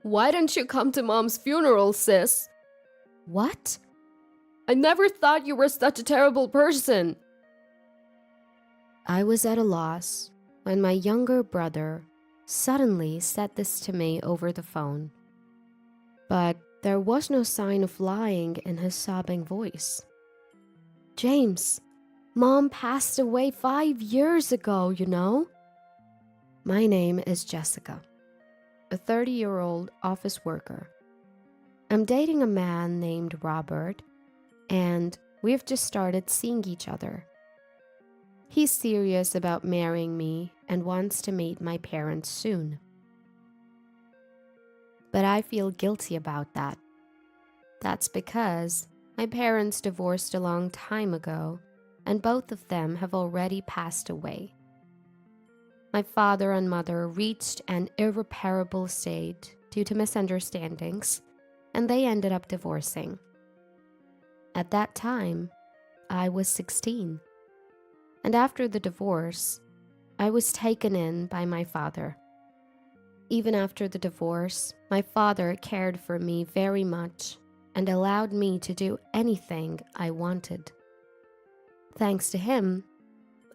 Why didn't you come to Mom's funeral, sis? What? I never thought you were such a terrible person. I was at a loss when my younger brother suddenly said this to me over the phone. But there was no sign of lying in his sobbing voice. James, Mom passed away 5 years ago, you know? My name is Jessica, a 30-year-old office worker. I'm dating a man named Robert, and we've just started seeing each other. He's serious about marrying me and wants to meet my parents soon. But I feel guilty about that. That's because my parents divorced a long time ago, and both of them have already passed away. My father and mother reached an irreparable state due to misunderstandings, and they ended up divorcing. At that time, I was 16. And after the divorce, I was taken in by my father. Even after the divorce, my father cared for me very much and allowed me to do anything I wanted. Thanks to him,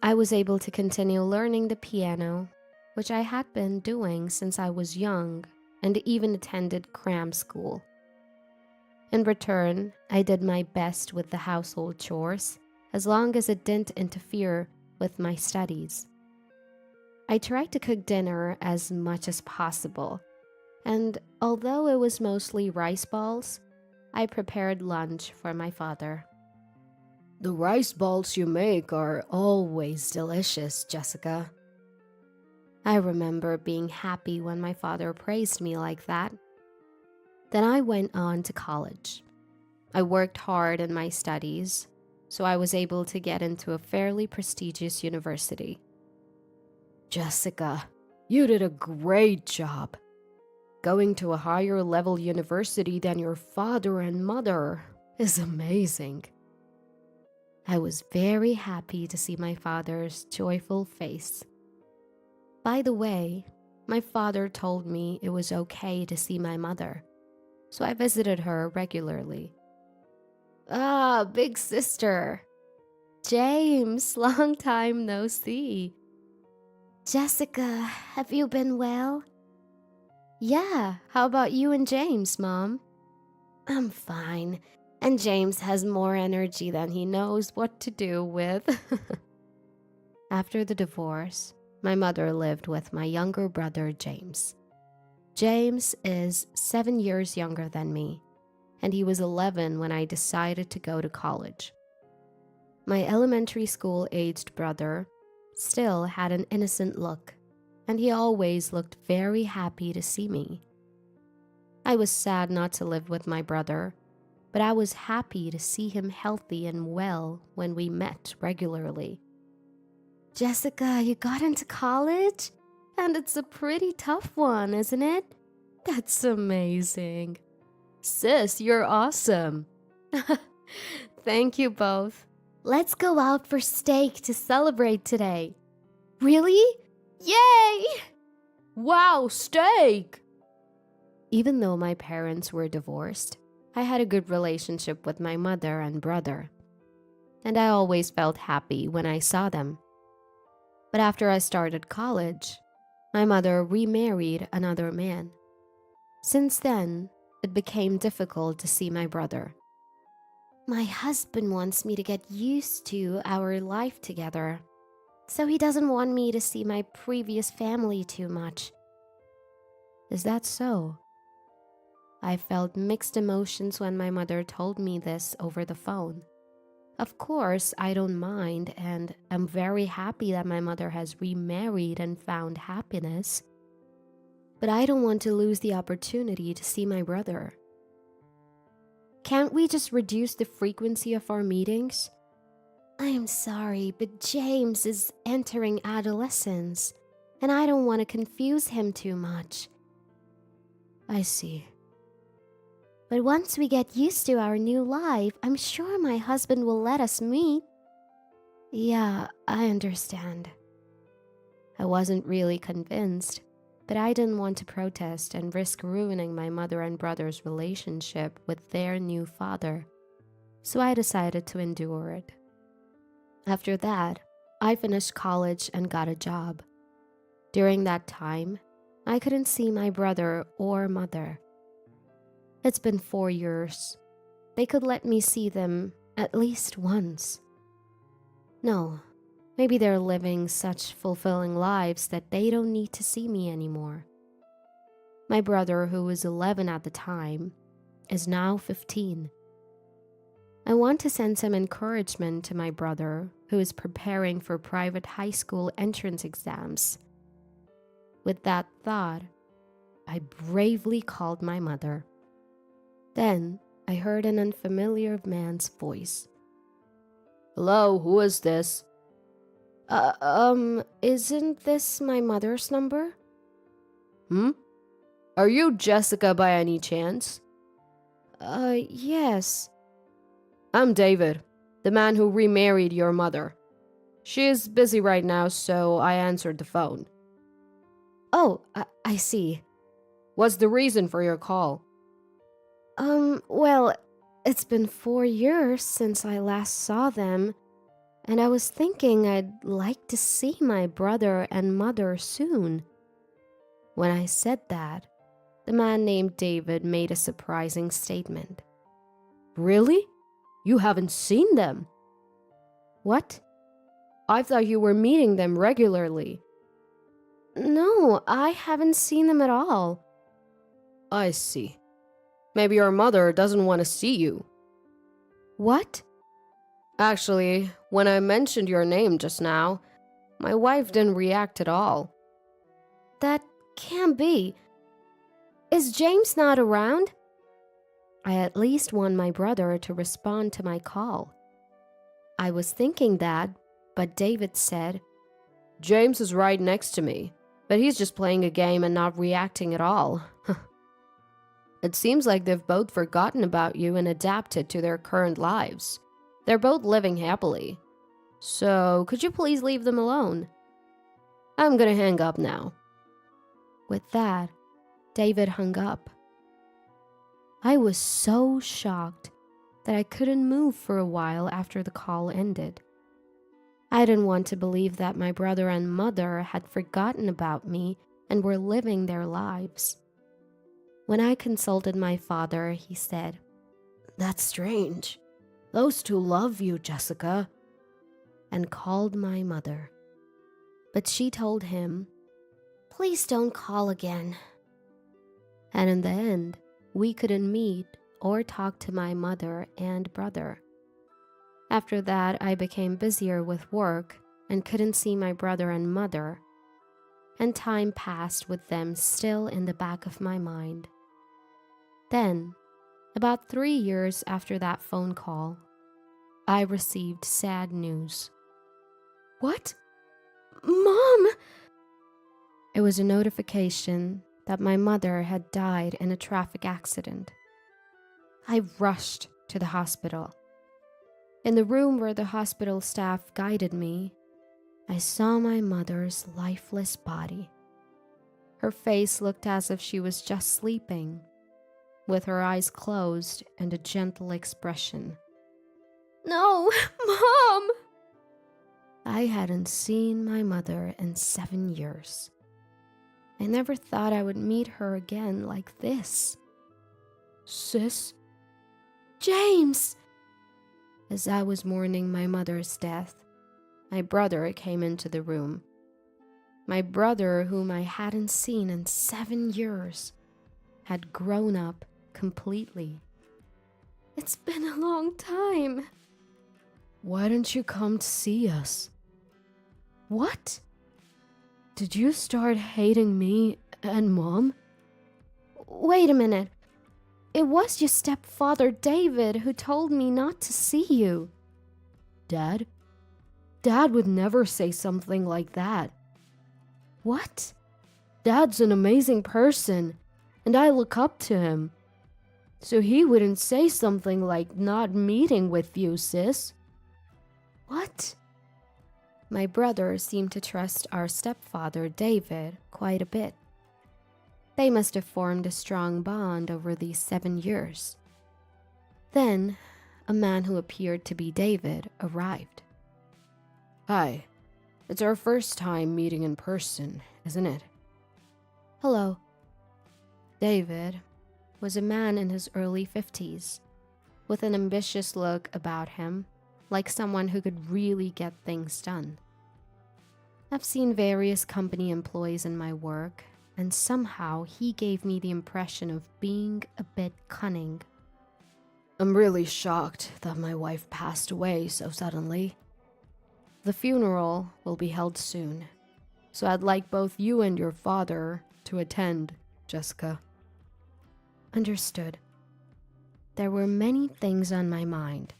I was able to continue learning the piano, which I had been doing since I was young and even attended cram school. In return, I did my best with the household chores, as long as it didn't interfere with my studies. I tried to cook dinner as much as possible, and although it was mostly rice balls, I prepared lunch for my father. The rice balls you make are always delicious, Jessica. I remember being happy when my father praised me like that. Then I went on to college. I worked hard in my studies, so I was able to get into a fairly prestigious university. Jessica, you did a great job. Going to a higher level university than your father and mother is amazing. I was very happy to see my father's joyful face. By the way, my father told me it was okay to see my mother, so I visited her regularly. Ah, big sister. James, long time no see. Jessica, have you been well? Yeah, how about you and James, Mom? I'm fine, and James has more energy than he knows what to do with. After the divorce, my mother lived with my younger brother, James. James is 7 years younger than me, and he was 11 when I decided to go to college. My elementary school-aged brother still had an innocent look, and he always looked very happy to see me. I was sad not to live with my brother, but I was happy to see him healthy and well when we met regularly. Jessica, you got into college? And it's a pretty tough one, isn't it? That's amazing. Sis, you're awesome. Thank you both. Let's go out for steak to celebrate today. Really? Yay! Wow, steak! Even though my parents were divorced, I had a good relationship with my mother and brother, and I always felt happy when I saw them. But after I started college, my mother remarried another man. Since then, it became difficult to see my brother. My husband wants me to get used to our life together, so he doesn't want me to see my previous family too much. Is that so? I felt mixed emotions when my mother told me this over the phone. Of course, I don't mind, and I'm very happy that my mother has remarried and found happiness. But I don't want to lose the opportunity to see my brother. Can't we just reduce the frequency of our meetings? I'm sorry, but James is entering adolescence, and I don't want to confuse him too much. I see. But once we get used to our new life, I'm sure my husband will let us meet. Yeah, I understand. I wasn't really convinced, but I didn't want to protest and risk ruining my mother and brother's relationship with their new father, so I decided to endure it. After that, I finished college and got a job. During that time, I couldn't see my brother or mother. It's been 4 years. They could let me see them at least once. No, maybe they're living such fulfilling lives that they don't need to see me anymore. My brother, who was 11 at the time, is now 15. I want to send some encouragement to my brother, who is preparing for private high school entrance exams. With that thought, I bravely called my mother. Then I heard an unfamiliar man's voice. Hello, who is this? Isn't this my mother's number? Are you Jessica by any chance? Yes. I'm David, the man who remarried your mother. She is busy right now, so I answered the phone. Oh, I see. What's the reason for your call? Well, it's been 4 years since I last saw them, and I was thinking I'd like to see my brother and mother soon. When I said that, the man named David made a surprising statement. Really? You haven't seen them? What? I thought you were meeting them regularly. No, I haven't seen them at all. I see. Maybe your mother doesn't want to see you. What? Actually, when I mentioned your name just now, my wife didn't react at all. That can't be. Is James not around? I at least want my brother to respond to my call. I was thinking that, but David said, James is right next to me, but he's just playing a game and not reacting at all. It seems like they've both forgotten about you and adapted to their current lives. They're both living happily. So, could you please leave them alone? I'm gonna hang up now. With that, David hung up. I was so shocked that I couldn't move for a while after the call ended. I didn't want to believe that my brother and mother had forgotten about me and were living their lives. When I consulted my father, he said, That's strange. Those two love you, Jessica. And called my mother. But she told him, Please don't call again. and in the end, we couldn't meet or talk to my mother and brother. After that, I became busier with work and couldn't see my brother and mother, and time passed with them still in the back of my mind. Then, about 3 years after that phone call, I received sad news. What? Mom! It was a notification that my mother had died in a traffic accident. I rushed to the hospital. In the room where the hospital staff guided me, I saw my mother's lifeless body. Her face looked as if she was just sleeping, with her eyes closed and a gentle expression. No, Mom! I hadn't seen my mother in 7 years. I never thought I would meet her again like this. Sis? James! As I was mourning my mother's death, my brother came into the room. My brother, whom I hadn't seen in 7 years, had grown up completely. It's been a long time. Why didn't you come to see us? What? Did you start hating me and Mom? Wait a minute. It was your stepfather, David, who told me not to see you. Dad? Dad would never say something like that. What? Dad's an amazing person, and I look up to him. So he wouldn't say something like not meeting with you, sis. What? My brother seemed to trust our stepfather, David, quite a bit. They must have formed a strong bond over these 7 years. Then, a man who appeared to be David arrived. Hi. It's our first time meeting in person, isn't it? Hello. David was a man in his early 50s, with an ambitious look about him, like someone who could really get things done. I've seen various company employees in my work, and somehow he gave me the impression of being a bit cunning. I'm really shocked that my wife passed away so suddenly. The funeral will be held soon, so I'd like both you and your father to attend, Jessica. Understood. There were many things on my mind,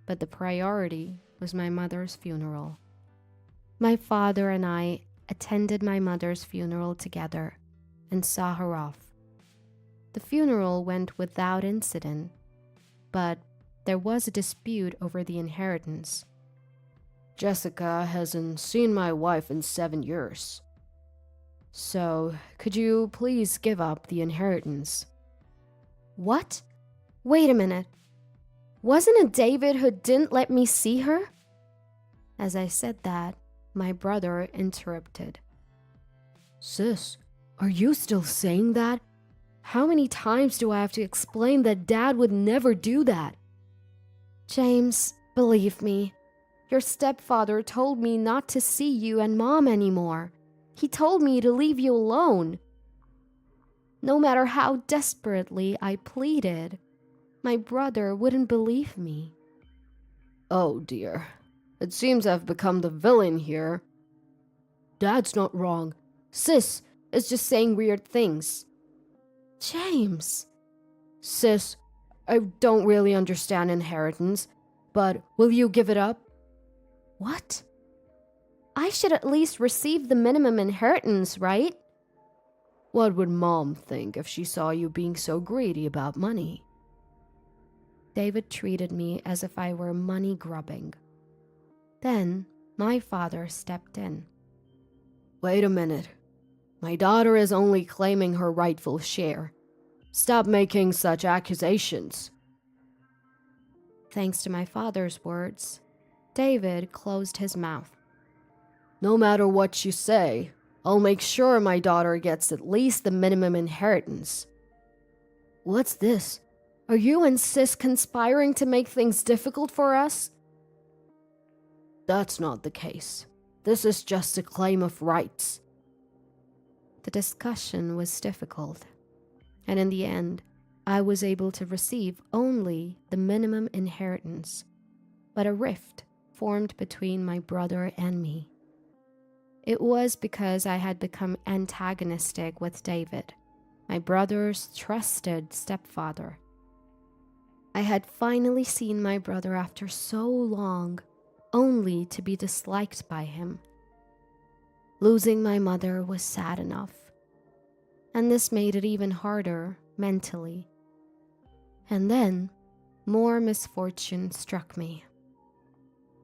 but the priority was my mother's funeral. My father and I attended my mother's funeral together and saw her off. The funeral went without incident, but there was a dispute over the inheritance. Jessica hasn't seen my wife in 7 years. So, could you please give up the inheritance? What? Wait a minute. Wasn't it David who didn't let me see her? As I said that, my brother interrupted. Sis, are you still saying that? How many times do I have to explain that Dad would never do that? James, believe me, your stepfather told me not to see you and Mom anymore. He told me to leave you alone. No matter how desperately I pleaded, my brother wouldn't believe me. Oh dear, it seems I've become the villain here. Dad's not wrong. Sis is just saying weird things. James. Sis, I don't really understand inheritance, but will you give it up? What? I should at least receive the minimum inheritance, right? What would Mom think if she saw you being so greedy about money? David treated me as if I were money grubbing. Then my father stepped in. Wait a minute. My daughter is only claiming her rightful share. Stop making such accusations. Thanks to my father's words, David closed his mouth. No matter what you say, I'll make sure my daughter gets at least the minimum inheritance. What's this? Are you and Sis conspiring to make things difficult for us? That's not the case. This is just a claim of rights. The discussion was difficult, and in the end, I was able to receive only the minimum inheritance, but a rift formed between my brother and me. It was because I had become antagonistic with David, my brother's trusted stepfather. I had finally seen my brother after so long, only to be disliked by him. Losing my mother was sad enough, and this made it even harder mentally. And then, more misfortune struck me.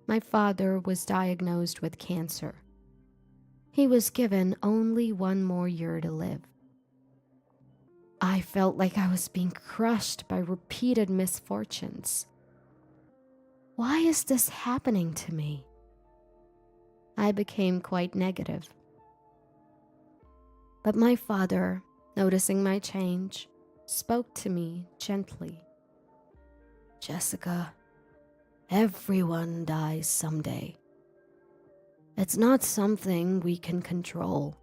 My father was diagnosed with cancer. He was given only 1 more year to live. I felt like I was being crushed by repeated misfortunes. Why is this happening to me? I became quite negative. But my father, noticing my change, spoke to me gently. Jessica, everyone dies someday. It's not something we can control.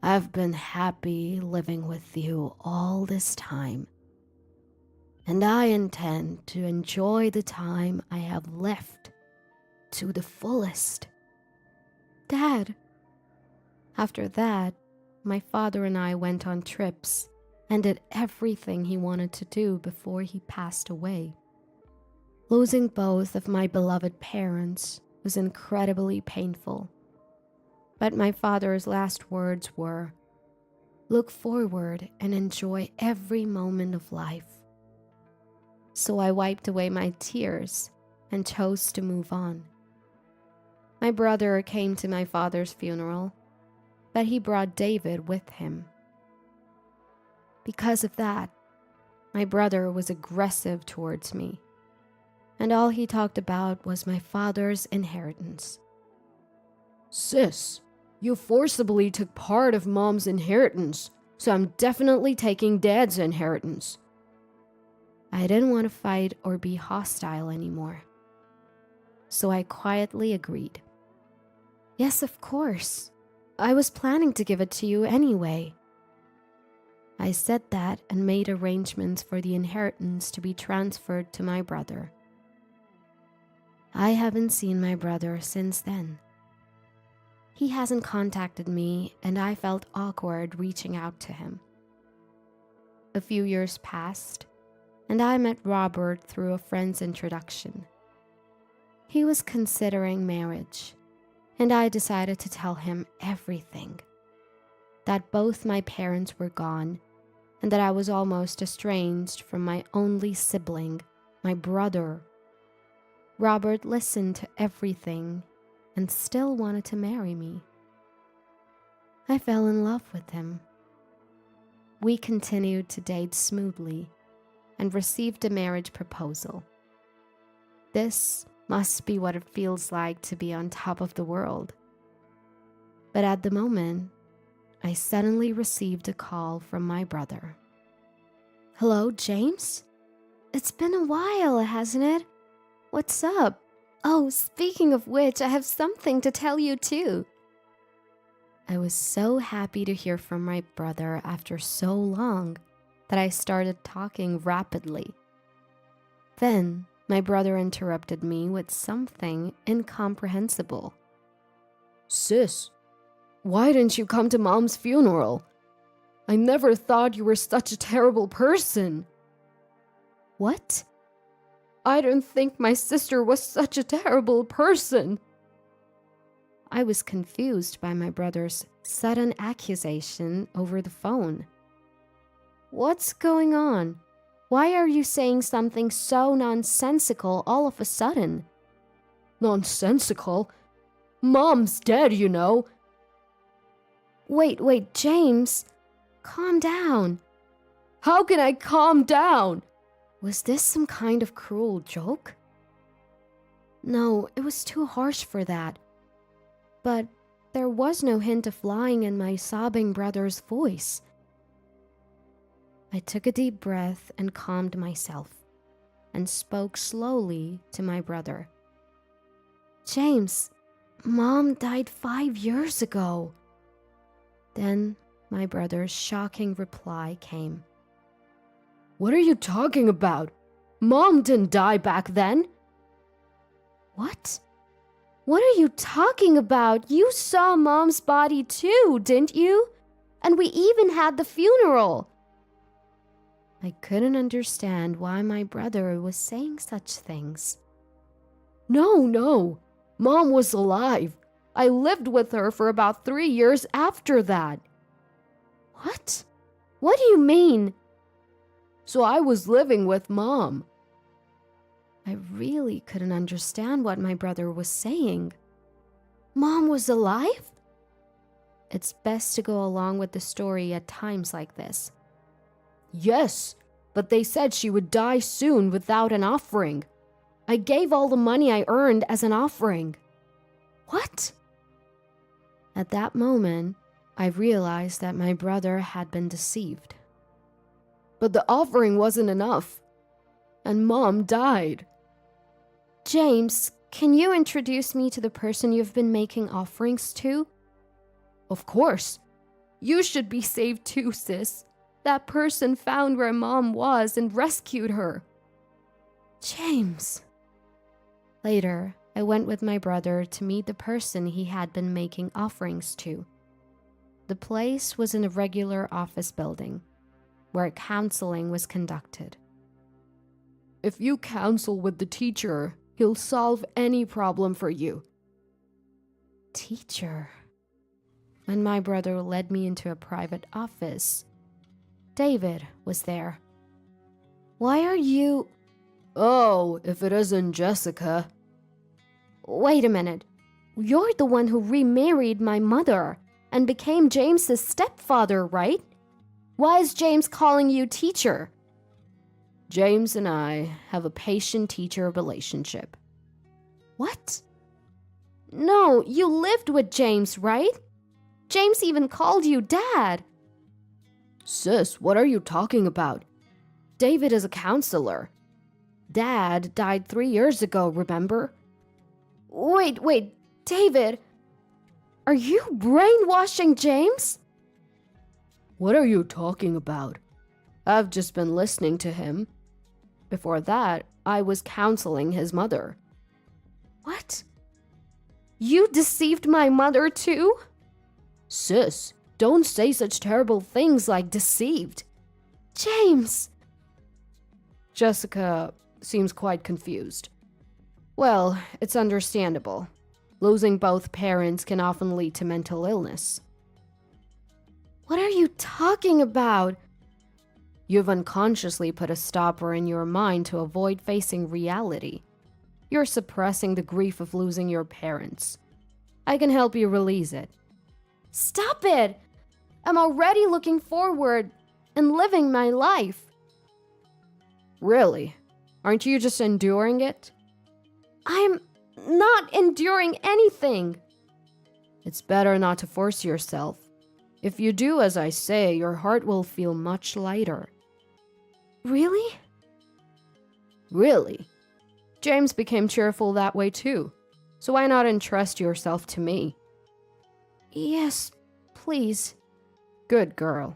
I've been happy living with you all this time, and I intend to enjoy the time I have left to the fullest. Dad! After that, my father and I went on trips and did everything he wanted to do before he passed away. Losing both of my beloved parents was incredibly painful. But my father's last words were, "Look forward and enjoy every moment of life." So I wiped away my tears and chose to move on. My brother came to my father's funeral. but he brought David with him. Because of that, my brother was aggressive towards me, and all he talked about was my father's inheritance. Sis, you forcibly took part of Mom's inheritance, so I'm definitely taking Dad's inheritance. I didn't want to fight or be hostile anymore, so I quietly agreed. Yes, of course. I was planning to give it to you anyway. I said that and made arrangements for the inheritance to be transferred to my brother. I haven't seen my brother since then. He hasn't contacted me, and I felt awkward reaching out to him. A few years passed, and I met Robert through a friend's introduction. He was considering marriage, and I decided to tell him everything. That both my parents were gone, and that I was almost estranged from my only sibling, my brother. Robert listened to everything and still wanted to marry me. I fell in love with him. We continued to date smoothly and received a marriage proposal. This must be what it feels like to be on top of the world. But at the moment, I suddenly received a call from my brother. Hello, James? It's been a while, hasn't it? What's up? Oh, speaking of which, I have something to tell you too. I was so happy to hear from my brother after so long that I started talking rapidly. Then, my brother interrupted me with something incomprehensible. Sis, why didn't you come to Mom's funeral? I never thought you were such a terrible person. What? I didn't think my sister was such a terrible person. I was confused by my brother's sudden accusation over the phone. What's going on? Why are you saying something so nonsensical all of a sudden? Nonsensical? Mom's dead, you know. Wait, James. Calm down. How can I calm down? Was this some kind of cruel joke? No, it was too harsh for that. But there was no hint of lying in my sobbing brother's voice. I took a deep breath and calmed myself, and spoke slowly to my brother. James, Mom died 5 years ago. Then my brother's shocking reply came. What are you talking about? Mom didn't die back then. What? What are you talking about? You saw Mom's body too, didn't you? And we even had the funeral. I couldn't understand why my brother was saying such things. No. Mom was alive. I lived with her for about 3 years after that. What? What do you mean? So I was living with Mom. I really couldn't understand what my brother was saying. Mom was alive? It's best to go along with the story at times like this. Yes, but they said she would die soon without an offering. I gave all the money I earned as an offering. What? At that moment, I realized that my brother had been deceived. But the offering wasn't enough, and Mom died. James, can you introduce me to the person you've been making offerings to? Of course. You should be saved too, sis. That person found where Mom was and rescued her. James. Later, I went with my brother to meet the person he had been making offerings to. The place was in a regular office building, where counseling was conducted. If you counsel with the teacher, he'll solve any problem for you. Teacher? When my brother led me into a private office, David was there. Why are you... Oh, if it isn't Jessica. Wait a minute. You're the one who remarried my mother. and became James's stepfather, right? Why is James calling you teacher? James and I have a patient-teacher relationship. What? No, you lived with James, right? James even called you dad. Sis, what are you talking about? David is a counselor. Dad died 3 years ago, remember? Wait, David, are you brainwashing James? What are you talking about? I've just been listening to him. Before that, I was counseling his mother. What? You deceived my mother too? Sis, don't say such terrible things like deceived. James! Jessica seems quite confused. Well, it's understandable. Losing both parents can often lead to mental illness. What are you talking about? You've unconsciously put a stopper in your mind to avoid facing reality. You're suppressing the grief of losing your parents. I can help you release it. Stop it! I'm already looking forward and living my life. Really? Aren't you just enduring it? I'm not enduring anything. It's better not to force yourself. If you do as I say, your heart will feel much lighter. Really? Really. James became cheerful that way too. So why not entrust yourself to me? Yes, please. Good girl.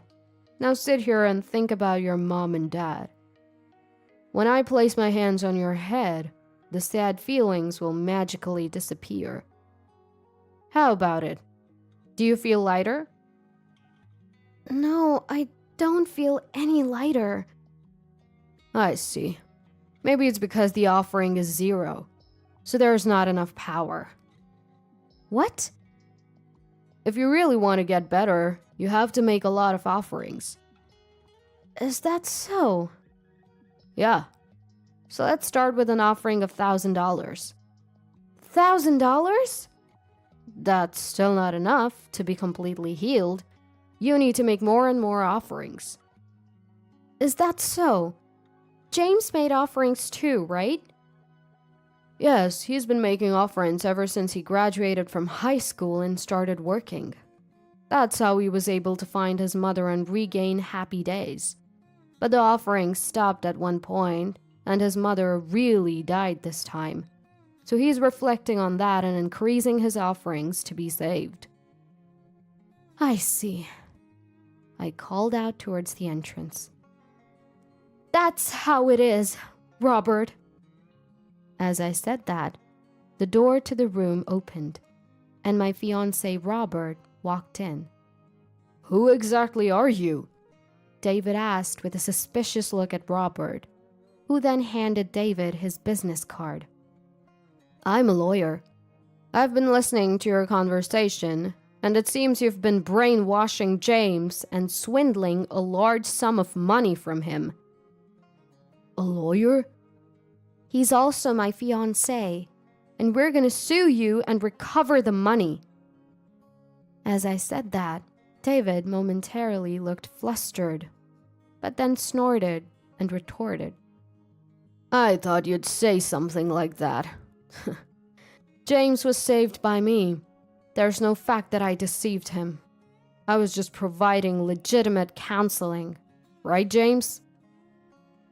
Now sit here and think about your mom and dad. When I place my hands on your head, the sad feelings will magically disappear. How about it? Do you feel lighter? No, I don't feel any lighter. I see. Maybe it's because the offering is 0, so there's not enough power. What? If you really want to get better, you have to make a lot of offerings. Is that so? Yeah. So let's start with an offering of $1,000. $1,000? That's still not enough to be completely healed. You need to make more and more offerings. Is that so? James made offerings too, right? Yes, he's been making offerings ever since he graduated from high school and started working. That's how he was able to find his mother and regain happy days. But the offerings stopped at one point, and his mother really died this time. So he's reflecting on that and increasing his offerings to be saved. I see. I called out towards the entrance. That's how it is, Robert. As I said that, the door to the room opened, and my fiancé Robert walked in. Who exactly are you? David asked with a suspicious look at Robert, who then handed David his business card. I'm a lawyer. I've been listening to your conversation, and it seems you've been brainwashing James and swindling a large sum of money from him. A lawyer? He's also my fiancé, and we're gonna sue you and recover the money. As I said that, David momentarily looked flustered, but then snorted and retorted. I thought you'd say something like that. James was saved by me. There's no fact that I deceived him. I was just providing legitimate counseling. Right, James?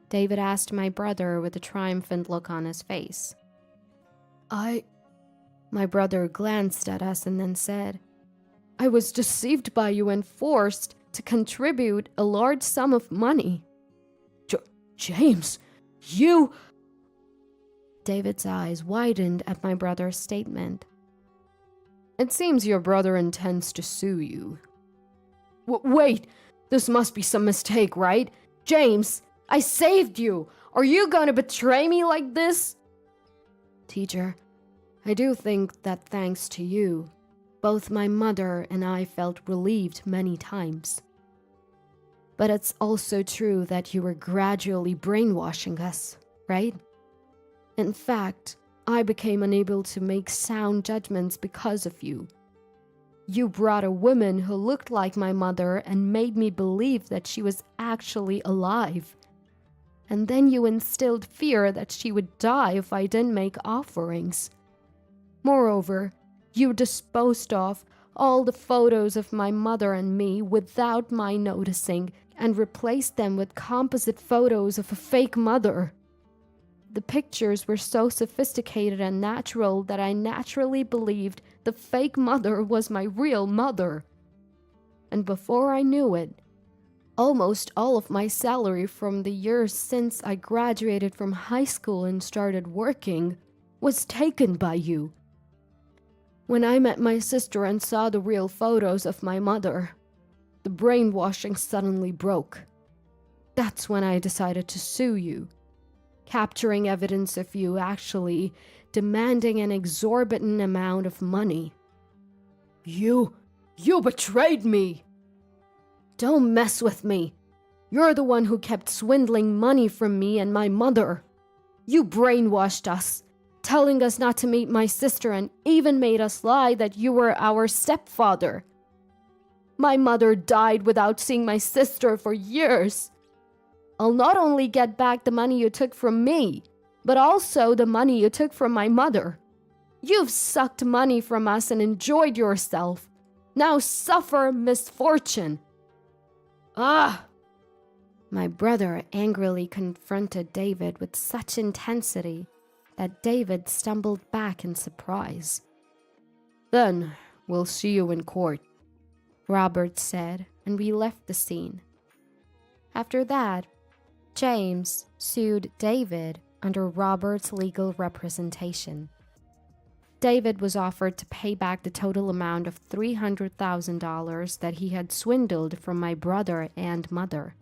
David asked my brother with a triumphant look on his face. My brother glanced at us and then said, I was deceived by you and forced to contribute a large sum of money. James, you... David's eyes widened at my brother's statement. It seems your brother intends to sue you. Wait, this must be some mistake, right? James, I saved you. Are you going to betray me like this? Teacher, I do think that thanks to you, both my mother and I felt relieved many times. But it's also true that you were gradually brainwashing us, right? In fact, I became unable to make sound judgments because of you. You brought a woman who looked like my mother and made me believe that she was actually alive. And then you instilled fear that she would die if I didn't make offerings. Moreover, you disposed of all the photos of my mother and me without my noticing and replaced them with composite photos of a fake mother. The pictures were so sophisticated and natural that I naturally believed the fake mother was my real mother. And before I knew it, almost all of my salary from the years since I graduated from high school and started working was taken by you. When I met my sister and saw the real photos of my mother, the brainwashing suddenly broke. That's when I decided to sue you, capturing evidence of you actually demanding an exorbitant amount of money. You betrayed me! Don't mess with me. You're the one who kept swindling money from me and my mother. You brainwashed us, telling us not to meet my sister and even made us lie that you were our stepfather. My mother died without seeing my sister for years. I'll not only get back the money you took from me, but also the money you took from my mother. You've sucked money from us and enjoyed yourself. Now suffer misfortune. Ah! My brother angrily confronted David with such intensity that David stumbled back in surprise. Then we'll see you in court, Robert said, and we left the scene. After that, James sued David under Robert's legal representation. David was offered to pay back the total amount of $300,000 that he had swindled from my brother and mother.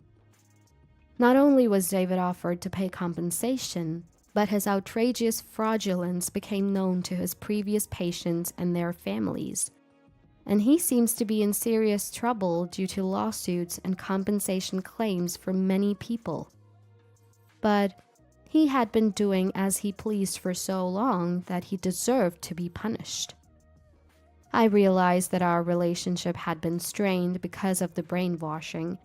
Not only was David offered to pay compensation, but his outrageous fraudulence became known to his previous patients and their families. And he seems to be in serious trouble due to lawsuits and compensation claims from many people. But he had been doing as he pleased for so long that he deserved to be punished. I realized that our relationship had been strained because of the brainwashing,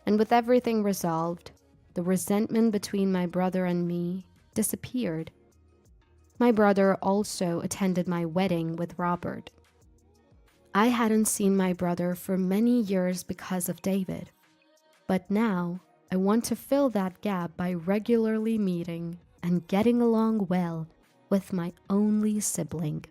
and with everything resolved, the resentment between my brother and me disappeared. My brother also attended my wedding with Robert. I hadn't seen my brother for many years because of David, but now I want to fill that gap by regularly meeting and getting along well with my only sibling.